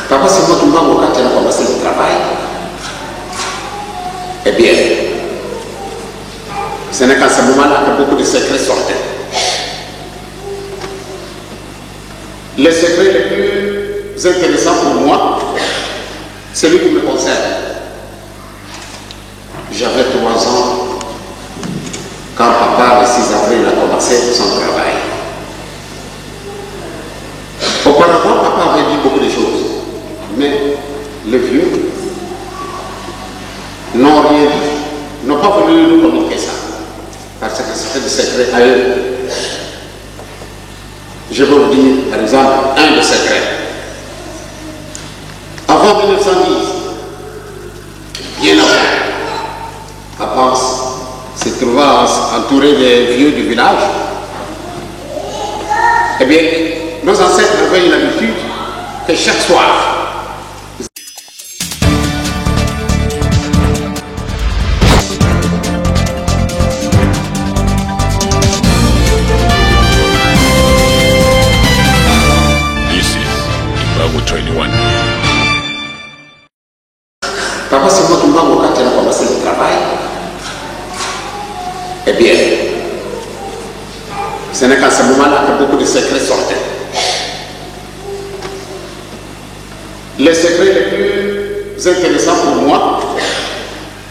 Papa Simon Kimbangu, quand il a commencé le travail, eh bien, ce n'est qu'à ce moment-là que beaucoup de secrets sortaient. Les secrets les plus intéressants pour moi, c'est celui qui me concerne. J'avais 3 ans quand papa, le 6 avril, a commencé son travail. Auparavant, papa avait dit beaucoup de choses, mais les vieux n'ont rien dit, n'ont pas voulu nous communiquer ça, parce que c'était des secrets à eux. Je vais vous dire, par exemple, un des secrets. Avant 1910, bien avant, papa se trouvant entouré des vieux du village, eh bien, nos ancêtres avaient une habitude que chaque soir, Papa Simon Kimbangu, quand il a commencé le travail, eh bien, ce n'est qu'à ce moment-là que beaucoup de secrets sortaient. Les secrets les plus intéressants pour moi,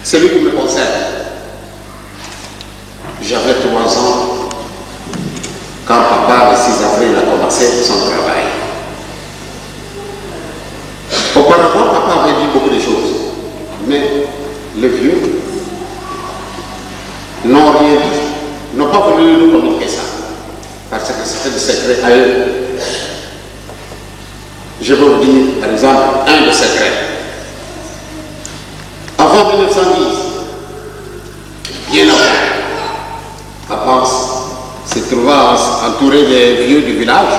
c'est celui qui me concerne. J'avais 3 ans quand papa, le 6 avril, a commencé son travail. Auparavant, papa avait dit beaucoup de choses, mais les vieux n'ont rien dit, n'ont pas voulu nous communiquer ça, parce que c'était des secrets à eux. Je vais vous dire, par exemple, un des secrets. Avant 1910, bien avant, papa se trouvant entouré des vieux du village,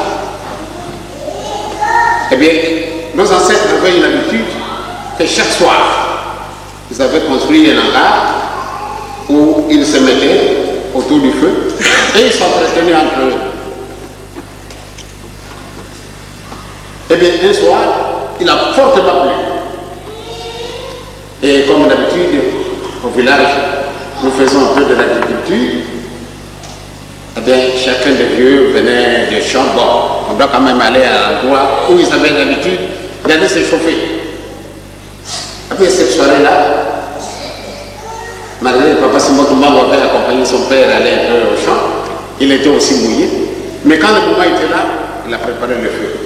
eh bien, nos ancêtres avaient une habitude que chaque soir, ils avaient construit un hangar où ils se mettaient autour du feu et ils s'entretenaient entre eux. Eh bien, un soir, il a fortement plu. Et comme d'habitude, au village, nous faisons un peu de l'agriculture. Eh bien, chacun des vieux venait des champs. Bon, on doit quand même aller à l'endroit où ils avaient l'habitude d'aller se chauffer. Après cette soirée-là, malgré que papa Simon Kimbangu avait accompagné son père à aller un peu au champ, il était aussi mouillé. Mais quand le moment était là, il a préparé le feu.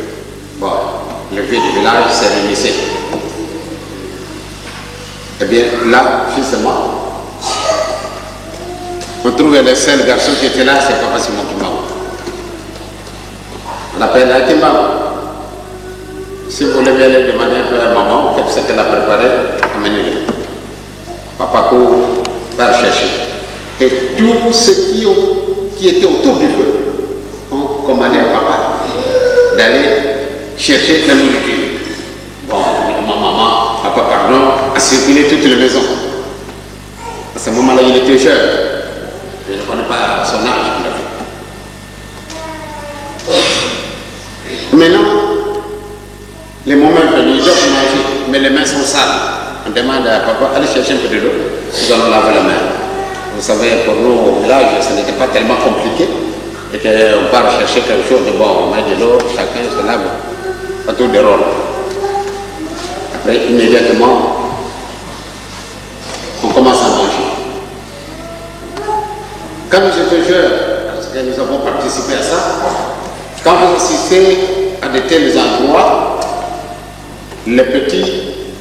Bon, le vieux du village s'est réunissé. Eh bien, là, justement, on trouvait le seul garçon qui était là, c'est papa Simon Kimbangu. On l'appelle à Kimbangu. Si vous voulez bien aller demander un peu à maman, qu'est-ce qu'elle a préparé, amenez-le. Papa court, va chercher. Et tous ceux qui étaient autour du feu ont commandé à papa d'aller chercher la nourriture. Bon, maman, papa, pardon, a circulé toutes les maisons. À ce moment-là, il était jeune. Je ne connais pas son âge. Maintenant, les moments venus, ils doivent manger, mais les mains sont sales. On demande à papa, allez chercher un peu de l'eau, nous allons laver la main. Vous savez, pour nous, au village, ce n'était pas tellement compliqué. Et qu'on part chercher quelque chose de bon, on met de l'eau, chacun se lave autour des rôles. Après, immédiatement, on commence à manger. Quand nous étions jeunes, parce que nous avons participé à ça, quand vous assistez à de tels endroits, les petits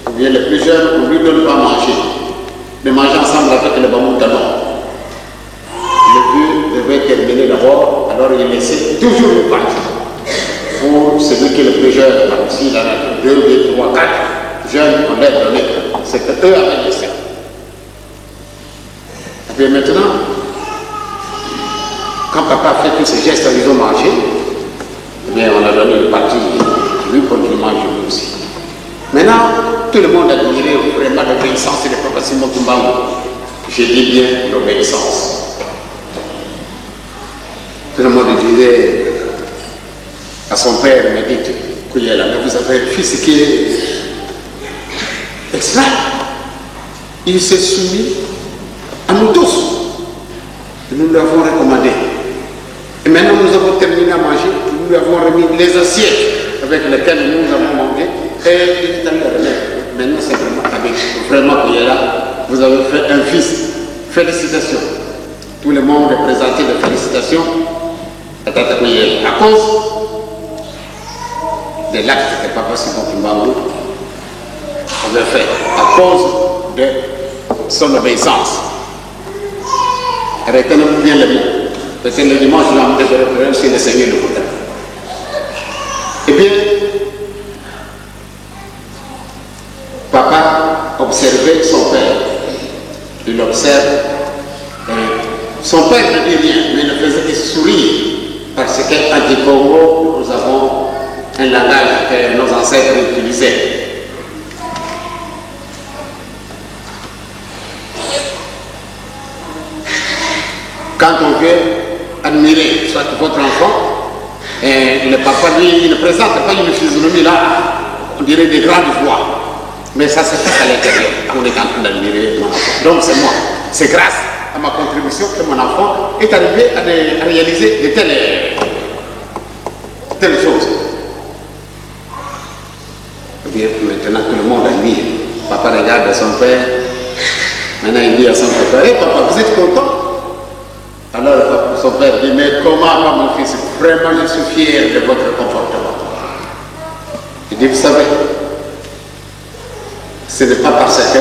ou bien les plus jeunes, on ne lui donne pas manger. De manger ensemble avec le bamou-talon. Le vieux devait terminer d'abord, alors il laissait toujours une partie. Pour celui qui est le plus jeune, s'il en a 2, 3, 4 jeunes, on leur donnait. C'est que eux avaient laissé. Et puis maintenant, quand papa fait tous ces gestes, ils ont mangé, eh bien on a donné une partie, lui pour qu'il mange lui aussi. Maintenant, tout le monde a admiré vraiment l'obéissance de papa Simon Kimbangu. Je dis bien l'obéissance. Tout le monde disait à son père, mais dites, mais vous avez un fils qui est extra. Il s'est soumis à nous tous. Nous lui avons recommandé. Et maintenant nous avons terminé à manger, nous lui avons remis les assiettes avec lesquelles nous avons mangé. Et il est allé remettre. Maintenant c'est vraiment qu'il est là. Vous avez fait un fils. Félicitations. Tout le monde est présenté de félicitations. À cause de l'acte que Papa Simon Kimbangou avait fait, à cause de son obéissance. Retenez-vous bien le bien. Parce que le dimanche, je vais me référer sur le Seigneur le Bouddha. Eh bien, Papa observait son père. Il observe. Son père ne dit rien, mais ne faisait que sourire. Parce qu'en Congo, nous avons un langage que nos ancêtres utilisaient. Quand on veut admirer soit votre enfant, et le papa lui, il ne présente pas une physionomie là, on dirait des grandes voix. Mais ça se fait à l'intérieur, on est en train d'admirer mon enfant. Donc c'est moi, c'est grâce à ma contribution que mon enfant est arrivé à réaliser de telles choses. Et bien, maintenant tout le monde admire. Papa regarde son père, maintenant il dit à son papa, hé papa, vous êtes content? Alors son père dit, mais comment mon fils, vraiment je suis fier de votre comportement. Il dit, vous savez, ce n'est pas parce que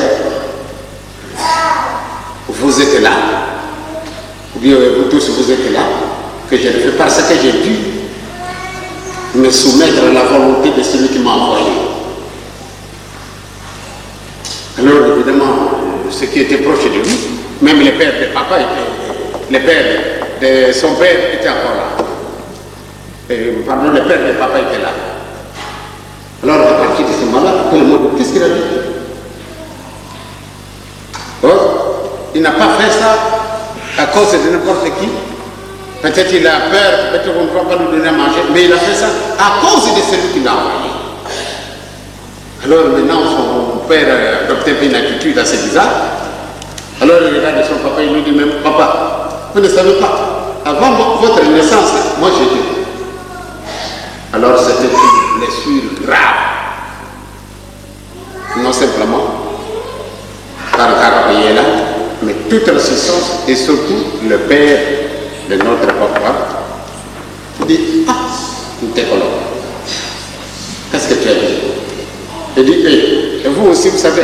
vous êtes là, ou bien vous tous vous êtes là, que je le fais parce que j'ai dû me soumettre à la volonté de celui qui m'a envoyé. Alors évidemment, ce qui était proche de lui, même le père de papa le père de son père était encore là. Pardon, le père de papa était là. Alors à partir de ce moment-là, tout le monde, qu'est-ce qu'il a dit? Il n'a pas fait ça à cause de n'importe qui. Peut-être il a peur, peut-être qu'on ne va pas nous donner à manger, mais il a fait ça à cause de celui qui l'a envoyé. Alors maintenant, son père adoptait une attitude assez bizarre. Alors il regarde son papa, il lui dit même, papa, vous ne savez pas, avant votre naissance, moi j'étais. Alors c'était une blessure grave. Non simplement par Carabéla, mais toute la substance et surtout le père de notre papa dit, ah, nous t'es collant. Qu'est-ce que tu as dit? Il dit, et vous aussi vous savez,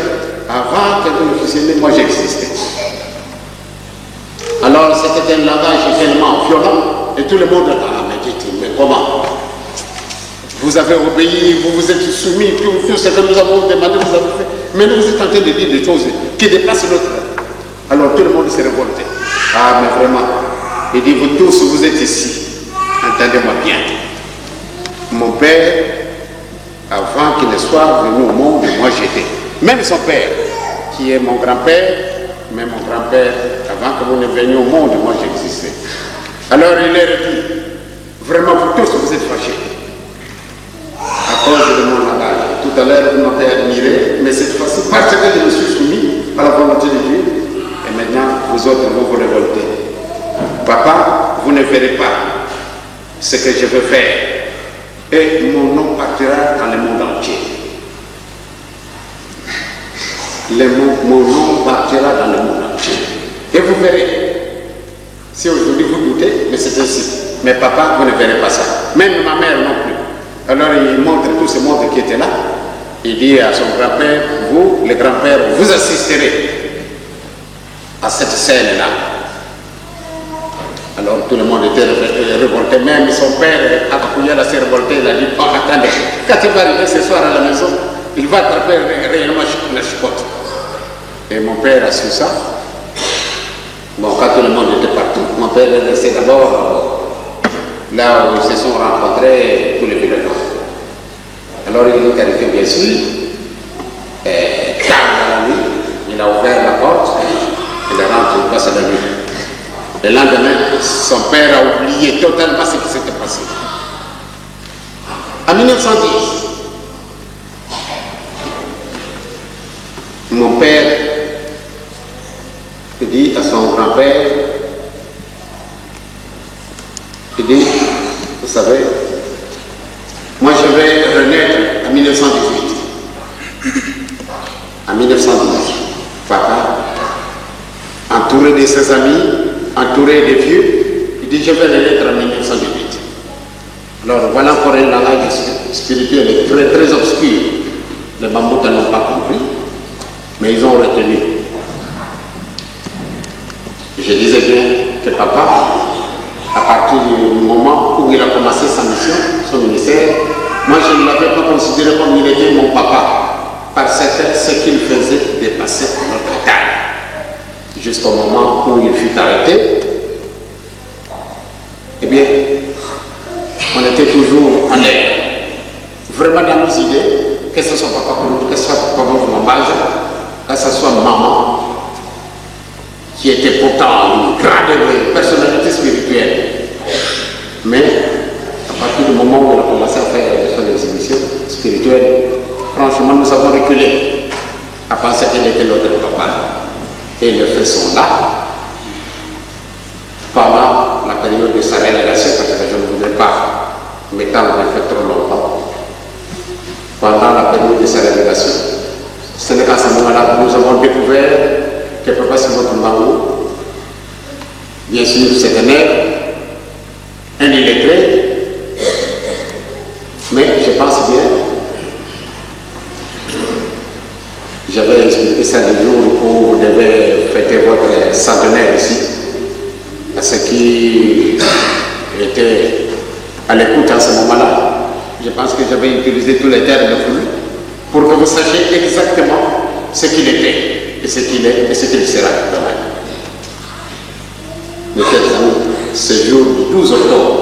avant que vous ne fusionnez, moi j'existais. Alors c'était un langage tellement violent et tout le monde a médité, mais comment? Vous avez obéi, vous vous êtes soumis, tout ce que nous avons demandé, vous avez fait. Mais nous vous êtes en train de dire des choses qui dépassent notre. Alors tout le monde s'est révolté. Ah mais vraiment, il dit, vous tous, vous êtes ici. Entendez-moi bien. Mon père, avant qu'il ne soit venu au monde, moi j'étais. Même son père, qui est mon grand-père, même mon grand-père, avant que vous ne veniez au monde, moi j'existais. Alors il leur dit, vraiment vous tous vous êtes fâchés. À cause de mon langage. Tout à l'heure vous m'avez admiré, mais cette fois-ci, parce que je me suis soumis à la volonté de Dieu, et maintenant vous autres vous vous révoltez. Papa, vous ne verrez pas ce que je veux faire, et mon nom partira dans le monde entier. Mon nom partira dans le monde entier. Et vous verrez. Si aujourd'hui vous doutez, mais c'est ainsi. Mais papa, vous ne verrez pas ça. Même ma mère non plus. Alors il montre tout ce monde qui était là. Il dit à son grand-père, vous, le grand-père, vous assisterez à cette scène-là. Alors tout le monde était révolté. Même son père, Akakouyala, s'est révolté. Il a dit, oh attendez, quand il va arriver ce soir à la maison, il va attraper réellement la chicotte. Et mon père a su ça. Bon, quand tout le monde était partout, mon père est resté d'abord là où ils se sont rencontrés tous les villageois. Alors il est arrivé bien sûr, tard dans la nuit, il a ouvert la porte, il est rentré, il passe la nuit. Le lendemain, son père a oublié totalement ce qui s'était passé. En 1910, mon père dit à son grand-père, il dit, vous savez, moi je vais renaître en 1918. En 1918, papa, entouré de ses amis, entouré des vieux, il dit, je vais renaître en 1918. Alors voilà encore un langage spirituel très, très obscur. Les Bamboukans n'ont pas compris, mais ils ont retenu. Je disais bien que papa, à partir du moment où il a commencé sa mission, son ministère, moi je ne l'avais pas considéré comme il était mon papa, parce que ce qu'il faisait dépassait notre taille. Jusqu'au moment où il fut arrêté, eh bien, on était toujours en l'air. Vraiment dans nos idées, que ce soit papa pour nous, que ce soit papa pour mon base, que ce soit maman, qui était pourtant une grande personnalité spirituelle. Mais à partir du moment où on a commencé à faire son exhibition spirituelle, franchement nous avons reculé à penser qu'il était notre papa. Et les faits sont là. Pendant la période de sa révélation, parce que je ne voudrais pas m'étendre en fait trop longtemps, pendant la période de sa révélation, ce n'est qu'à ce moment-là que nous avons découvert que Papa Simon Toumbango, bien sûr, c'est un air, un illettré, mais je pense bien, j'avais expliqué ça le jour où vous devez fêter votre centenaire ici, à ce qui était à l'écoute à ce moment-là. Je pense que j'avais utilisé tous les termes de foule pour que vous sachiez exactement ce qu'il était, et ce qu'il est, et ce qu'il sera demain. Mes chers amis, ce jour du 12 octobre,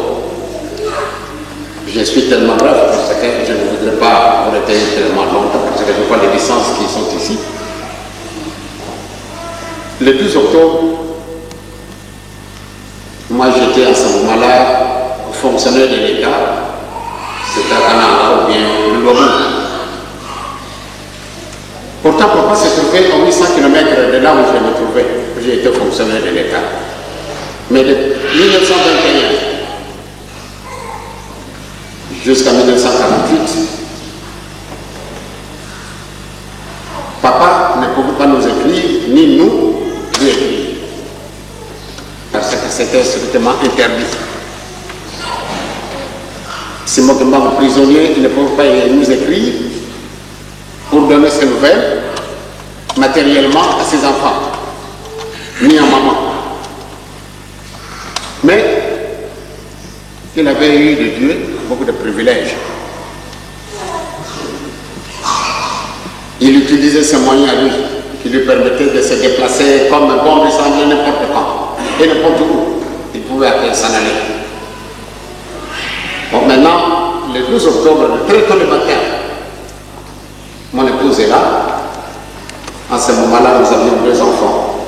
je suis tellement brave parce que je ne voudrais pas vous retenir tellement longtemps parce que je vois les licences qui sont ici. Le 12 octobre, moi j'étais à ce moment-là fonctionnaire de l'État, c'était à Ghana, ou bien le Lomou. Pourtant, papa se trouvait à 800 km de là où je me trouvais. J'ai été fonctionnaire de l'État. Mais de 1921 jusqu'à 1948, papa ne pouvait pas nous écrire, ni nous lui écrire. Parce que c'était strictement interdit. Si mon prisonnier, il ne pouvait pas nous écrire pour donner ses nouvelles matériellement à ses enfants, ni à maman. Mais il avait eu de Dieu beaucoup de privilèges. Il utilisait ses moyens à lui, qui lui permettaient de se déplacer comme un bon descendant n'importe quand et n'importe où. Il pouvait s'en aller. Bon, maintenant, le 12 octobre, très tôt le matin, mon épouse est là. En ce moment-là, nous avions 2 enfants.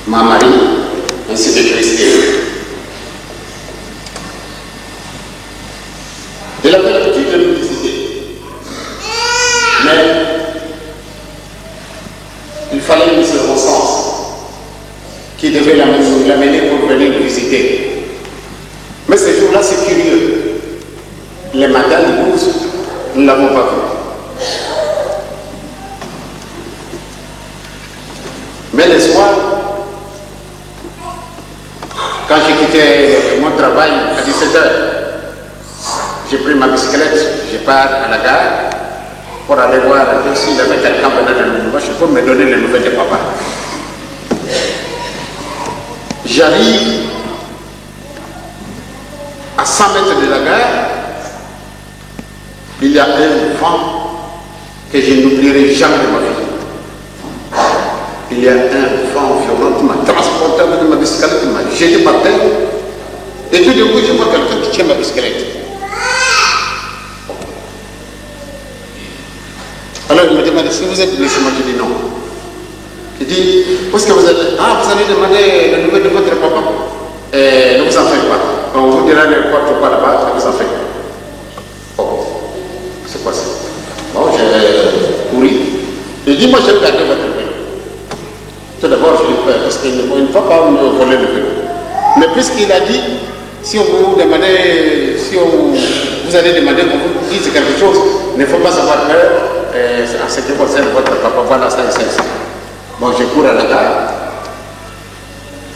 Ma mari, ainsi que Christine. Elle avait l'habitude de nous visiter. Mais il fallait une circonstance qui devait l'amener pour venir nous visiter. Mais ce jour-là, c'est curieux. Les matins du 12, nous ne l'avons pas vu. Mais le soir, quand j'ai quitté mon travail à 17h, j'ai pris ma bicyclette, je pars à la gare pour aller voir s'il y avait quelqu'un venant de nous pour me donner les nouvelles de papa. J'arrive à 100 mètres de la gare, il y a un vent que je n'oublierai jamais de ma vie. Il y a un vent violent qui m'a transporté avec ma bicyclette, qui m'a jeté par terre. Et tout d'un coup, je vois quelqu'un qui tient ma bicyclette. Alors il me demande si vous êtes blessé, moi je dis non. Il dit, où est-ce que vous êtes? Ah, vous allez demander le numéro de votre papa. Ne vous en faites pas. On vous dira n'importe quoi là-bas, ne vous en faites pas. dit, moi je vais garder votre vélo. Tout d'abord, je l'ai peur, parce qu'il ne faut pas me voler le vélo. Mais puisqu'il a dit, si on vous demandait, vous allez demander qu'on vous dise quelque chose, il ne faut pas savoir peur en ce qui concerne votre papa. Voilà, ça et ça. Bon, je cours à la gare,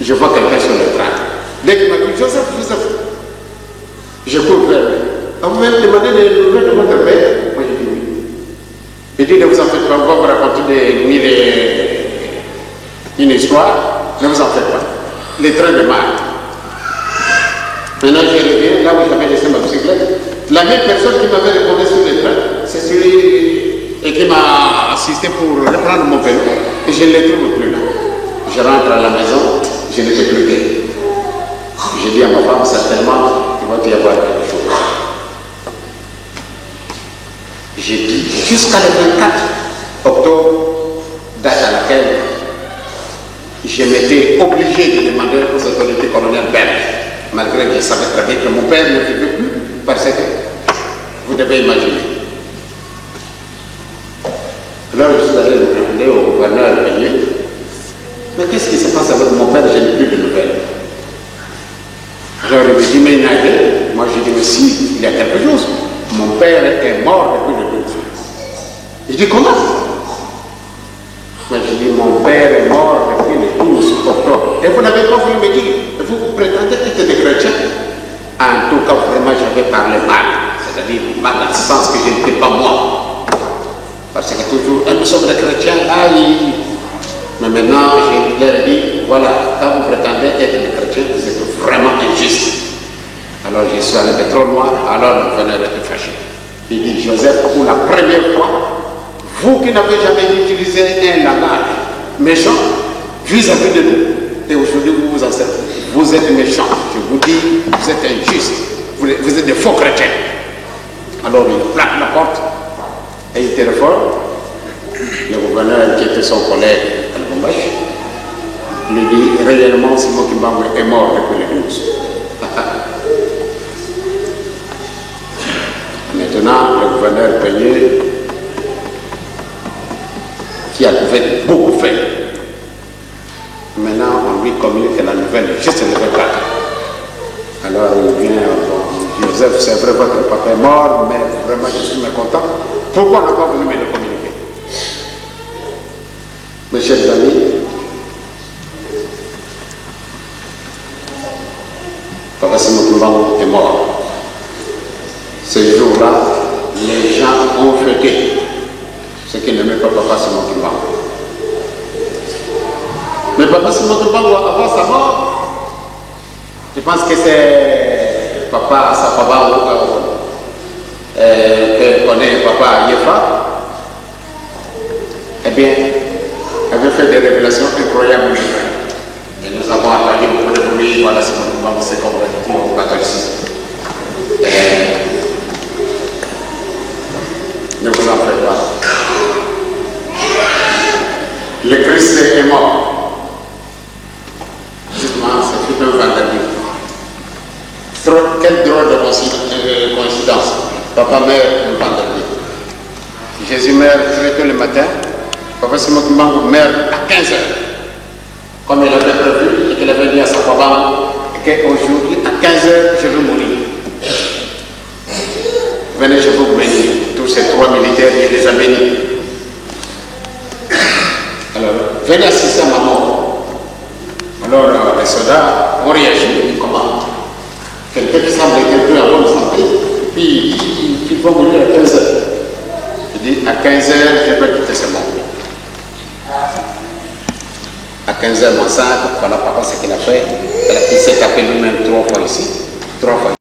je vois quelqu'un sur le train. Dès qu'il m'a dit, Joseph, je cours vers lui. Vous m'avez demandé les nouvelles de votre père? Moi, j'ai dit oui. Il dit, ne vous en faites pas, on va vous raconter une histoire, ne vous en faites pas. Les trains de marque. Maintenant, je reviens là où j'avais laissé ma bicyclette. La même personne qui m'avait répondu sur les trains, c'est celui qui m'a assisté pour reprendre mon vélo. Et je ne les trouve plus là. Je rentre à la maison, je n'étais plus gai. J'ai dit à ma femme, certainement, il va y avoir quelque chose. J'ai dit, jusqu'à le 24 octobre, date à laquelle je m'étais obligé de demander aux autorités coloniales belges, malgré que je savais très bien que mon père ne vivait plus, parce que vous devez imaginer. Alors je suis allé demander au gouverneur Peigné, mais qu'est-ce qui se passe avec mon père? Je n'ai plus de nouvelles. Alors il me dit, mais il n'a rien. Moi j'ai dit, mais si, il y a quelque chose. Mon père est mort depuis le 12. Il dit, comment? Moi je dis, mon père est mort depuis le 12 octobre. Et vous n'avez pas voulu me dire, vous prétendez être des chrétiens? En tout cas, vraiment, j'avais parlé mal. C'est-à-dire, mal dans le sens que je n'étais pas moi. Parce que toujours, nous sommes des chrétiens, là, mais maintenant, je leur dis, voilà, quand vous prétendez être des chrétiens, c'est vraiment injuste. Alors je suis allé trop loin, alors le gouverneur était fâché. Il dit, Joseph, pour la première fois, vous qui n'avez jamais utilisé un langage méchant vis-à-vis de nous, et aujourd'hui vous vous en servez. Vous êtes méchant, je vous dis, vous êtes injuste, vous êtes des faux chrétiens. Alors il plaque la porte et il téléphone. Le gouverneur qui était son collègue, Al-Gombash, lui dit, réellement Simon Kimbangwe est mort depuis le 12. Maintenant, le gouverneur Peigné, qui avait beaucoup fait, maintenant on lui communique la nouvelle juste le 24. Alors il vient, bon, Joseph, c'est vrai, votre papa est mort, mais vraiment je suis mécontent. Pourquoi on n'a pas voulu me le communiquer? Mes chers amis, Papa Simon Kimbangwe est mort. Ce jour-là, les gens ont fêté ce qui n'aimait pas Papa Simon Kimbangwe. Mais Papa Simon Kimbangwe, avant sa mort, je pense que c'est Papa, sa papa, que connaît Papa Yefa, eh bien, avait fait des révélations incroyables. Et nous avons entendu beaucoup de bruit, voilà, Simon Kimbangwe s'est converti au catholicisme. Ne vous en faites pas. Le Christ est mort. Justement, c'est tout un vendredi. Quelle drôle de coïncidence. Papa meurt un vendredi. Jésus meurt très tôt le matin. Papa Simon Kimbangwe meurt à 15h. Comme il avait prévu et qu'il avait dit à sa papa qu'aujourd'hui, à 15h, je veux mourir. Venez, je vous bénis. Tous ces trois militaires, il les a bénis. Alors, venez assister à ma mort. Alors, les soldats ont réagi. Ils disent, comment? Quelqu'un qui semble être un peu en bonne santé, puis il faut mourir à 15h. Il dit, à 15h, je vais quitter ce monde. À 15h, mon sang, voilà, papa, ce qu'il a fait. Il s'est tapé lui-même 3 fois ici, 3 fois.